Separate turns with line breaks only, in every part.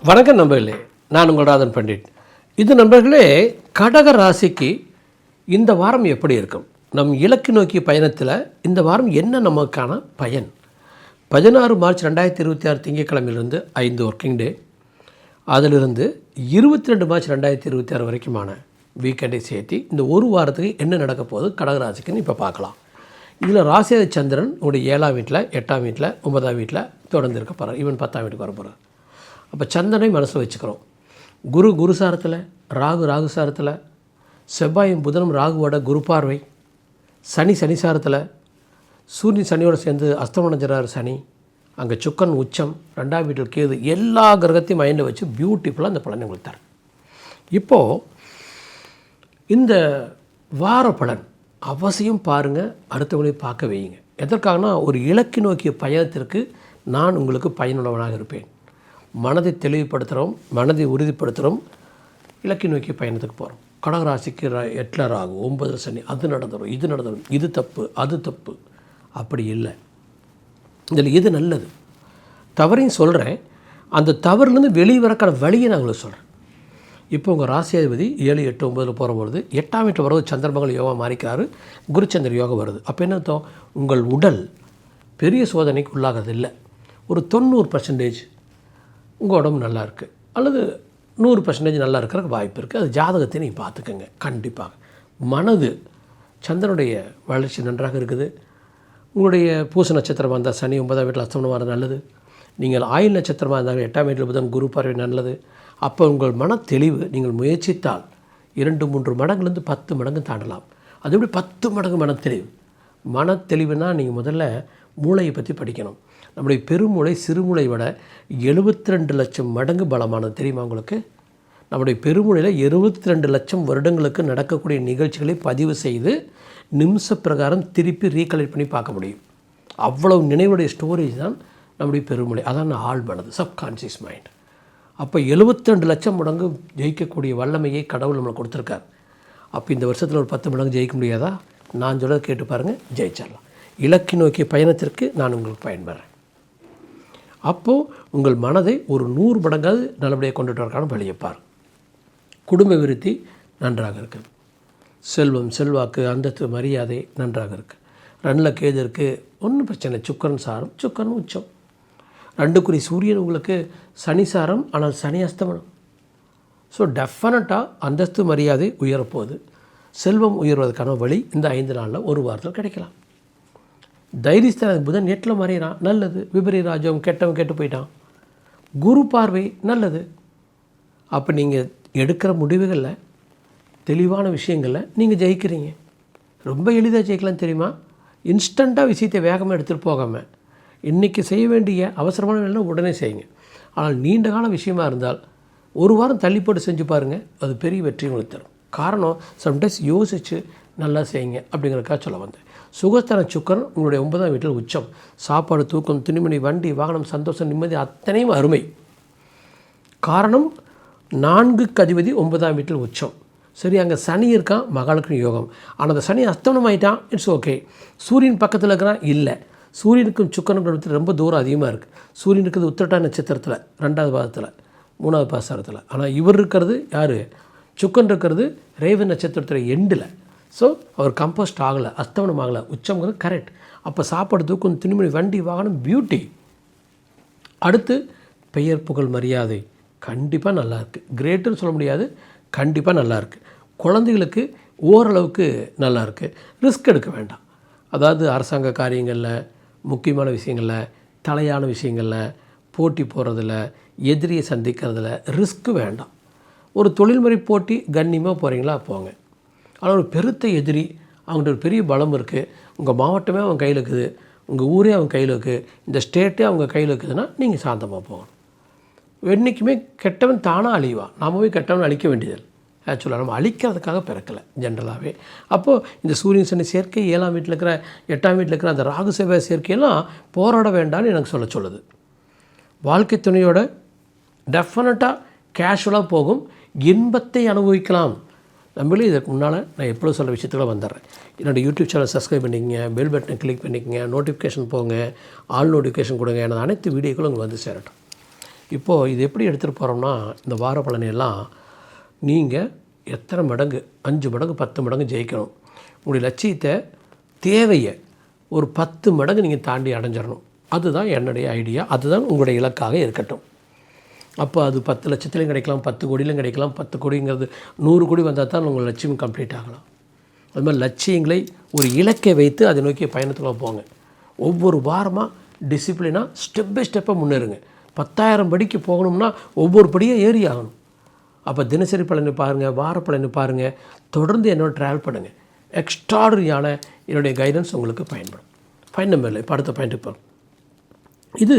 வணக்கம் நண்பர்களே, நான் உங்கள் ராதன் பண்டிட். இது நண்பர்களே, கடக ராசிக்கு இந்த வாரம் எப்படி இருக்கும், நம் இலக்கு நோக்கிய பயணத்தில் இந்த வாரம் என்ன நமக்கான பயன்? 16 மார்ச் 2026 திங்கட்கிழமையிலிருந்து 5 ஒர்க்கிங் டே, அதிலிருந்து 22 மார்ச் 2026 வரைக்குமான வீக்கெண்டை சேர்த்து இந்த ஒரு வாரத்துக்கு என்ன நடக்க போகுது கடகராசிக்குன்னு இப்போ பார்க்கலாம். இதில் ராசியாதி சந்திரன் உங்களுடைய 7ஆம் வீட்டில், 8ஆம் வீட்டில், 9ஆம் வீட்டில் தொடர்ந்து இருக்க போகிறார். ஈவன் 10ஆம் வீட்டுக்கு வர போகிறார். அப்போ சந்திரனை மனசில் வச்சுக்கிறோம். குரு சாரத்தில், ராகு சாரத்தில், செவ்வாயும் புதனும் ராகுவோட குரு பார்வை, சனி சாரத்தில், சூரியன் சனியோடு சேர்ந்து அஸ்தமனஞ்சரார் சனி, அங்கே சுக்கன் உச்சம், 2ஆம் வீட்டில் கேது, எல்லா கிரகத்தையும் மைண்டில் வச்சு பியூட்டிஃபுல்லாக அந்த பலனை உங்களுக்கு தரேன். இப்போது இந்த வார பலன் அவசியம் பாருங்கள், அடுத்தவங்களையும் பார்க்க வையுங்க. எதற்காகனா, ஒரு இலக்கு நோக்கிய பயணத்திற்கு நான் உங்களுக்கு பயனுள்ளவனாக இருப்பேன். மனதை தெளிவுபடுத்துகிறோம், மனதை உறுதிப்படுத்துகிறோம், இலக்கை நோக்கி பயணத்துக்கு போகிறோம். கடகராசிக்கு 8 ராகு, 9 சனி, அது நடந்துடும், இது நடந்துடும், இது தப்பு, அது தப்பு, அப்படி இல்லை. இதில் எது நல்லது தவறையும் சொல்கிறேன். அந்த தவறுலேருந்து வெளியே வரக்கான வழியை நான் உங்களுக்கு சொல்கிறேன். இப்போ உங்கள் ராசியாதிபதி 7, 8, 9 போகும்பொழுது 8ஆம் வீட்டில் வருவது சந்திரமங்கல யோகா மாறிக்கிறாரு, குருச்சந்திர யோகம் வருது. அப்போ என்ன அர்த்தம்? உங்கள் உடல் பெரிய சோதனைக்கு உள்ளாகிறது இல்லை. ஒரு 90% உங்கள் உடம்பு நல்லா இருக்குது, அல்லது 100% நல்லா இருக்கிறதுக்கு வாய்ப்பு இருக்குது. அது ஜாதகத்தை நீங்கள் பார்த்துக்கோங்க. கண்டிப்பாக மனது சந்திரனுடைய வளர்ச்சி நன்றாக இருக்குது. உங்களுடைய பூச நட்சத்திரமாக இருந்தால் சனி 9ஆம் வீட்டில் அஸ்தமனமாக இருந்தால் நல்லது. நீங்கள் ஆயுள் நட்சத்திரமாக இருந்தால் 8ஆம் வீட்டில் புதன் குரு பார்வை நல்லது. அப்போ உங்கள் மன தெளிவு நீங்கள் முயற்சித்தால் 2-3 மடங்குலேருந்து 10 மடங்கு தாண்டலாம். அது எப்படி 10 மடங்கு மனத்தெளிவு? மனத்தெளிவுனா நீங்கள் முதல்ல மூளையை பற்றி படிக்கணும். நம்முடைய பெருமூளை சிறுமூளை விட 72 லட்சம் மடங்கு பலமானது, தெரியுமா உங்களுக்கு? நம்முடைய பெருமூளையில் 72 லட்சம் வருடங்களுக்கு நடக்கக்கூடிய நிகழ்ச்சிகளை பதிவு செய்து நிமிஷ பிரகாரம் திருப்பி ரீகலெக்ட் பண்ணி பார்க்க முடியும். அவ்வளவு நினைவுடைய ஸ்டோரேஜ் தான் நம்முடைய பெருமூளை. அதான் ஆழ் மனது, சப்கான்ஷியஸ் மைண்ட். அப்போ 72 லட்சம் மடங்கு ஜெயிக்கக்கூடிய வல்லமையை கடவுள் நம்மளை கொடுத்துருக்கார். அப்போ இந்த வருஷத்தில் ஒரு 10 மடங்கு ஜெயிக்க முடியாதா? நான் சொல்ல கேட்டு பாருங்கள், ஜெயிச்சிடலாம். இலக்கை நோக்கிய பயணத்திற்கு நான் உங்களுக்கு பயன்படுறேன். அப்போது உங்கள் மனதை ஒரு 100 மடங்காவது நல்லபடியாக கொண்டுட்டு வரக்கான வழியப்பார். குடும்ப விருத்தி நன்றாக இருக்குது. செல்வம், செல்வாக்கு, அந்தஸ்து, மரியாதை நன்றாக இருக்குது. 2 கேது இருக்குது, ஒன்றும் பிரச்சனை. சுக்கரன் சாரம், சுக்கரன் உச்சம். 2 சூரியன் உங்களுக்கு சனி சாரம், ஆனால் சனி அஸ்தமனம். ஸோ டெஃபினட்டாக அந்தஸ்து மரியாதை உயரப்போகுது. செல்வம் உயர்வதற்கான வழி இந்த 5 நாளில் ஒரு வாரத்தில் கிடைக்கலாம். தைரியஸ்தான புதன் 8ல் மறையிறான், நல்லது. விபரீத ராஜ்யம், கெட்டவன் கெட்டு போயிட்டான். குரு பார்வை நல்லது. அப்போ நீங்கள் எடுக்கிற முடிவுகளில், தெளிவான விஷயங்களில் நீங்கள் ஜெயிக்கிறீங்க. ரொம்ப எளிதாக ஜெயிக்கலாம், தெரியுமா? இன்ஸ்டண்ட்டாக விஷயத்தை வேகமாக எடுத்துகிட்டு போகாமல் இன்றைக்கி செய்ய வேண்டிய அவசரமான வேலை உடனே செய்யுங்க. ஆனால் நீண்ட கால விஷயமாக இருந்தால் ஒரு வாரம் தள்ளி போட்டு செஞ்சு பாருங்கள், அது பெரிய வெற்றி உங்களுக்கு தரும். காரணம், சம்டைம்ஸ் யோசித்து நல்லா செய்யுங்க அப்படிங்கிறக்காக சொல்ல வந்தேன். சுகஸ்தான சுக்கரன் உங்களுடைய 9ஆம் வீட்டில் உச்சம். சாப்பாடு, தூக்கம், துணிமணி, வண்டி, வாகனம், சந்தோஷம், நிம்மதி அத்தனையும் அருமை. காரணம், 4க்கு அதிபதி 9ஆம் வீட்டில் உச்சம். சரி, அங்கே சனி இருக்கான், மகாலட்சுமி யோகம். ஆனால் அந்த சனி அஸ்தமனம் ஆகிட்டான், இட்ஸ் ஓகே. சூரியன் பக்கத்தில் இருக்கிறான், இல்லை. சூரியனுக்கும் சுக்கரனுக்கும் ரொம்ப தூரம் அதிகமாக இருக்குது. சூரியன் இருக்கிறது உத்திரட்டா நட்சத்திரத்தில் 2வது பாதத்தில், 3வது பாசாரத்தில். ஆனால் இவர் இருக்கிறது யார்? சுக்கன் இருக்கிறது ரேவதி நட்சத்திரத்தில் எண்டில். ஸோ அவர் கம்போஸ்ட் ஆகலை, அஸ்தமனம் ஆகலை, உச்சம்ங்கிறது கரெக்ட். அப்போ சாப்பாடு, தூக்கம், துணிமணி, வண்டி, வாகனம், பியூட்டி. அடுத்து பெயர், புகழ், மரியாதை கண்டிப்பாக நல்லாயிருக்கு. கிரேட்டுன்னு சொல்ல முடியாது, கண்டிப்பாக நல்லாயிருக்கு. குழந்தைகளுக்கு ஓரளவுக்கு நல்லாயிருக்கு. ரிஸ்க் எடுக்க வேண்டாம். அதாவது அரசாங்க காரியங்களில், முக்கியமான விஷயங்களில், தலையான விஷயங்களில், போட்டி போகிறதில், எதிரியை சந்திக்கிறதுல ரிஸ்க்கு வேண்டாம். ஒரு தொழில்முறை போட்டி கண்ணியமாக போகிறீங்களா, போங்க. ஆனால் ஒரு பெருத்த எதிரி, அவங்கள்ட்ட ஒரு பெரிய பலம் இருக்குது, உங்கள் மாவட்டமே அவங்க கையில் இருக்குது, உங்கள் ஊரே அவங்க கையில் இருக்குது, இந்த ஸ்டேட்டே அவங்க கையில் இருக்குதுன்னா நீங்கள் சாந்தமாக போகணும். என்றைக்குமே கெட்டவன் தானாக அழிவான், நாம போய் கெட்டவன் அழிக்க வேண்டியதில்லை. ஆக்சுவலாக நம்ம அழிக்கிறதுக்காக பிறக்கலை ஜென்ரலாகவே. அப்போது இந்த சூரியன் சனி சேர்க்கை, 7ஆம் வீட்டில் இருக்கிற, 8ஆம் வீட்டில் இருக்கிற அந்த ராகு செவ்வாய் சேர்க்கையெல்லாம் போராட வேண்டாம்னு எனக்கு சொல்லுது. வாழ்க்கை துணையோட டெஃபினட்டாக கேஷுவலாக போகும், இன்பத்தை அனுபவிக்கலாம். நம்மளே இதற்கு முன்னால் நான் எப்பொழுது சொல்கிற விஷயத்தில் வந்துடுறேன். என்னோடய யூடியூப் சேனல் சப்ஸ்கிரைப் பண்ணிக்கங்க, பெல் பட்டனை கிளிக் பண்ணிக்கங்க, நோட்டிஃபிகேஷன் போங்க, ஆல் நோட்டிஃபிகேஷன் கொடுங்க. எனது அனைத்து வீடியோக்களும் உங்களுக்கு வந்து சேரட்டும். இப்போது இது எப்படி எடுத்துகிட்டு போகிறோம்னா, இந்த வார பலனையெல்லாம் நீங்கள் எத்தனை மடங்கு 5 மடங்கு 10 மடங்கு ஜெயிக்கணும். உங்களுடைய லட்சியத்தை தேவையை ஒரு 10 மடங்கு நீங்கள் தாண்டி அடைஞ்சிடணும். அதுதான் என்னுடைய ஐடியா. அதுதான் உங்களுடைய இலக்காக இருக்கட்டும். அப்போ அது 10 லட்சத்துலையும் கிடைக்கலாம், 10 கோடியிலும் கிடைக்கலாம். 10 கோடிங்கிறது 100 கோடி வந்தால் தான் உங்கள் லட்சியம் கம்ப்ளீட் ஆகலாம். அது மாதிரி லட்சியங்களை ஒரு இலக்கை வைத்து அதை நோக்கிய பயணத்துக்குள்ள போங்க. ஒவ்வொரு வாரமாக டிசிப்ளினாக ஸ்டெப் பை ஸ்டெப்பாக முன்னேறுங்க. 10,000 படிக்கு போகணும்னா ஒவ்வொரு படியாக ஏறி ஆகணும். அப்போ தினசரி பலனை பாருங்கள், வார பலனை பாருங்கள், தொடர்ந்து என்னோட ட்ராவல் பண்ணுங்கள். எக்ஸ்ட்ராடரியான என்னுடைய கைடன்ஸ் உங்களுக்கு பயன்படும். பாயிண்ட் நம்பர் இல்லை. இப்போ அடுத்த பாயிண்ட்டுக்கு போகிறோம். இது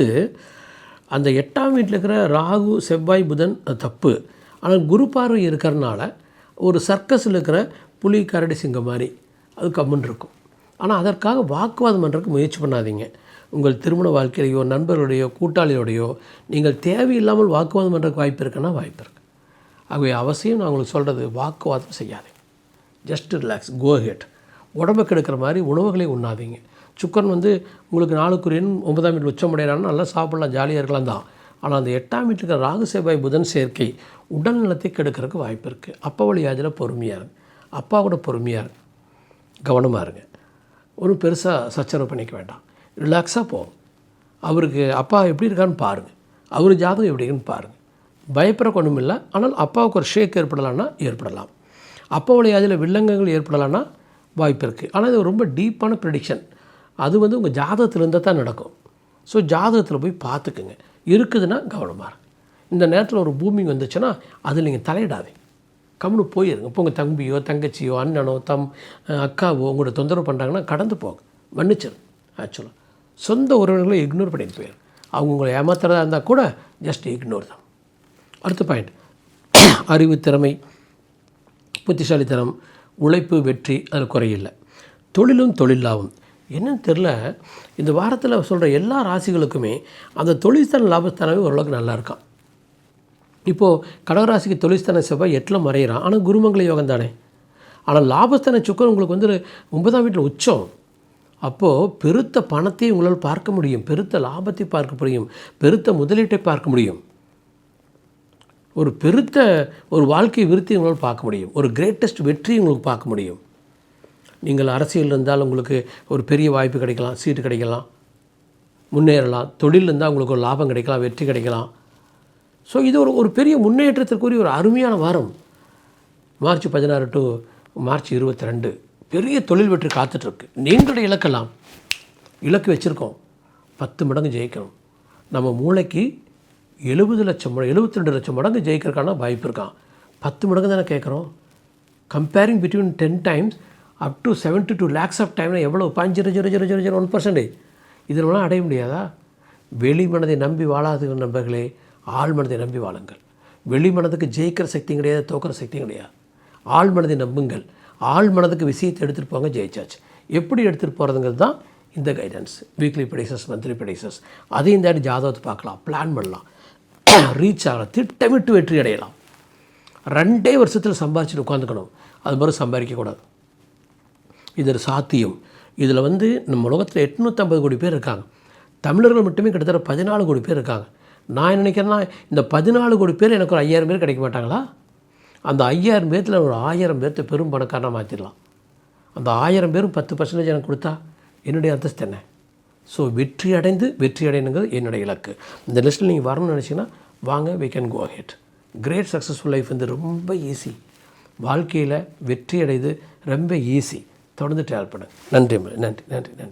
அந்த 8ஆம் வீட்டில் இருக்கிற ராகு செவ்வாய் புதன் அது தப்பு. ஆனால் குரு பார்வை இருக்கிறனால ஒரு சர்க்கஸில் இருக்கிற புலி கரடி சிங்கம் மாதிரி அது கம்முன்னு இருக்கும். ஆனால் அதற்காக வாக்குவாதம் பண்ணுறதுக்கு முயற்சி பண்ணாதீங்க. உங்கள் திருமண வாழ்க்கையிலையோ நண்பர்களுடையோ கூட்டாளியோடையோ நீங்கள் தேவையில்லாமல் வாக்குவாதம் பண்ணுறதுக்கு வாய்ப்பு இருக்குன்னா வாய்ப்பு இருக்குது. ஆகவே அவசியம் நான் உங்களுக்கு சொல்கிறது, வாக்குவாதம் செய்யாதீங்க. ஜஸ்ட் ரிலாக்ஸ், கோ ஹெட். உடம்பை கெடுக்கிற மாதிரி உணவுகளை உண்ணாதீங்க. சுக்கரன் உங்களுக்கு 4 9ஆம் வீட்டில் உச்சமடைகிறான்னு நல்லா சாப்பிட்லாம், ஜாலியாக இருக்கலாம் தான். ஆனால் அந்த 8ஆம் வீட்டில் இருக்கிற ராகு செவ்வாய் புதன் சேர்க்கை உடல் நலத்தை கெடுக்கிறதுக்கு வாய்ப்பு இருக்குது. அப்பா வழியாதில் பொறுமையாக இருங்க. அப்பா கூட பொறுமையாக இருங்க, கவனமாக இருங்க. ஒன்றும் பெருசாக சச்சரவு பண்ணிக்க வேண்டாம். ரிலாக்ஸாக போகும். அவருக்கு அப்பா எப்படி இருக்கான்னு பாருங்கள், அவர் ஜாதகம் எப்படி இருக்குன்னு பாருங்கள். பயப்படுற ஒன்றும் இல்லை. ஆனால் அப்பாவுக்கு ஒரு ஷேக் ஏற்படலான்னா ஏற்படலாம். அப்பாவுடைய அதில் வில்லங்கங்கள் ஏற்படலான்னா வாய்ப்பு இருக்குது. ஆனால் இது ரொம்ப டீப்பான ப்ரெடிக்ஷன். அது உங்கள் ஜாதகத்தில் இருந்தால் தான் நடக்கும். ஸோ ஜாதகத்தில் போய் பார்த்துக்குங்க. இருக்குதுன்னா கவனமாக இருக்கும். இந்த நேரத்தில் ஒரு பூமிங் வந்துச்சுன்னா அதில் நீங்கள் தலையிடாதீங்க, கம்முன்னு போயிருங்க. இப்போ உங்கள் தம்பியோ தங்கச்சியோ அண்ணனோ அக்காவோ உங்களோட தொந்தரவு பண்ணுறாங்கன்னா கடந்து போங்க, மன்னிச்சிடும். ஆக்சுவலாக சொந்த உறவினர்களை இக்னோர் பண்ணிட்டு போயிடும். அவங்க உங்களை ஏமாத்துறதா இருந்தால் கூட ஜஸ்ட் இக்னோர் தான். அடுத்த பாயிண்ட், அறிவு, திறமை, புத்திசாலித்தனம், உழைப்பு, வெற்றி, அதில் குறையில்லை. தொழிலும் தொழிலாகும். என்னன்னு தெரில, இந்த வாரத்தில் சொல்கிற எல்லா ராசிகளுக்குமே அந்த தொழில்ஸ்தான லாபஸ்தானமே ஓரளவுக்கு நல்லா இருக்கான். இப்போது கடகராசிக்கு தொழில்ஸ்தான செவ்வாய் 8ல் மறைகிறான். ஆனால் குருமங்கள யோகம் தானே. ஆனால் லாபஸ்தான சுக்கரன் உங்களுக்கு 9ஆம் வீட்டில் உச்சம். அப்போது பெருத்த பணத்தை உங்களால் பார்க்க முடியும், பெருத்த லாபத்தை பார்க்க முடியும், பெருத்த முதலீட்டை பார்க்க முடியும், ஒரு பெருத்த ஒரு வாழ்க்கை விருத்தி உங்களால் பார்க்க முடியும், ஒரு கிரேட்டஸ்ட் வெற்றி உங்களுக்கு பார்க்க முடியும். நீங்கள் அரசியல் இருந்தால் உங்களுக்கு ஒரு பெரிய வாய்ப்பு கிடைக்கலாம், சீட்டு கிடைக்கலாம், முன்னேறலாம். தொழில் இருந்தால் உங்களுக்கு ஒரு லாபம் கிடைக்கலாம், வெற்றி கிடைக்கலாம். ஸோ இது ஒரு பெரிய முன்னேற்றத்திற்குரிய ஒரு அருமையான வாரம். மார்ச் 16 டு மார்ச் 22 பெரிய தொழில் வெற்றி காத்துட்ருக்கு. நீங்களுடைய இலக்கு வச்சுருக்கோம், 10 மடங்கு ஜெயிக்கணும். நம்ம மூளைக்கு 70 லட்சம் 72 லட்சம் மடங்கு ஜெயிக்கிறதுக்கான வாய்ப்பு இருக்கான். 10 மடங்கு தானே கேட்குறோம். Comparing between 10 times up to 72 lakhs of டைம்னா எவ்வளோ? 0.0001%. இதெல்லாம் அடைய முடியாதா? வெளி மனதை நம்பி வாழாத நண்பர்களே, ஆள் மனதை நம்பி வாழுங்கள். வெளி மனதுக்கு ஜெயிக்கிற சக்தியும் கிடையாது, தோக்கிற சக்தியும் கிடையாது. ஆள் மனதை நம்புங்கள். ஆள் மனதுக்கு விஷயத்தை எடுத்துகிட்டு போங்க, ஜெயிச்சாச்சு. எப்படி எடுத்துகிட்டு போகிறதுங்கிறது தான் இந்த guidance. Weekly predictions, monthly predictions, அதையும் தாண்டி ஜாதகத்தை பார்க்கலாம், பிளான் பண்ணலாம், ரீச் ஆகலாம், திட்டமிட்டு வெற்றி அடையலாம். 2 வருஷத்தில் சம்பாரிச்சுட்டு உட்காந்துக்கணும், அது மாதிரி சம்பாதிக்கக்கூடாது. இது ஒரு சாத்தியம். இதில் நம்ம உலகத்தில் 850 கோடி பேர் இருக்காங்க. தமிழர்கள் மட்டுமே கிட்டத்தட்ட 14 கோடி பேர் இருக்காங்க. நான் நினைக்கிறேன்னா இந்த 14 கோடி பேர் எனக்கு ஒரு 5000 பேர் கிடைக்க மாட்டாங்களா? அந்த 5000 பேர்த்தில் ஒரு 1000 பேர்த்த பெரும் பணக்காரனாக மாற்றிடலாம். அந்த 1000 பேரும் 10% எனக்கு கொடுத்தா என்னுடைய அந்தஸ்து என்ன? ஸோ வெற்றி அடையணுங்கிறது என்னுடைய இலக்கு. இந்த லிஸ்ட்டில் நீங்கள் வரணும்னு நினச்சிங்கன்னா வாங்க, we can go ahead. Great successful life ரொம்ப ஈஸி. வாழ்க்கையில் வெற்றி அடையுது ரொம்ப ஈஸி. தொடர்ந்து ட்ராவல் பண்ணுங்க. நன்றி.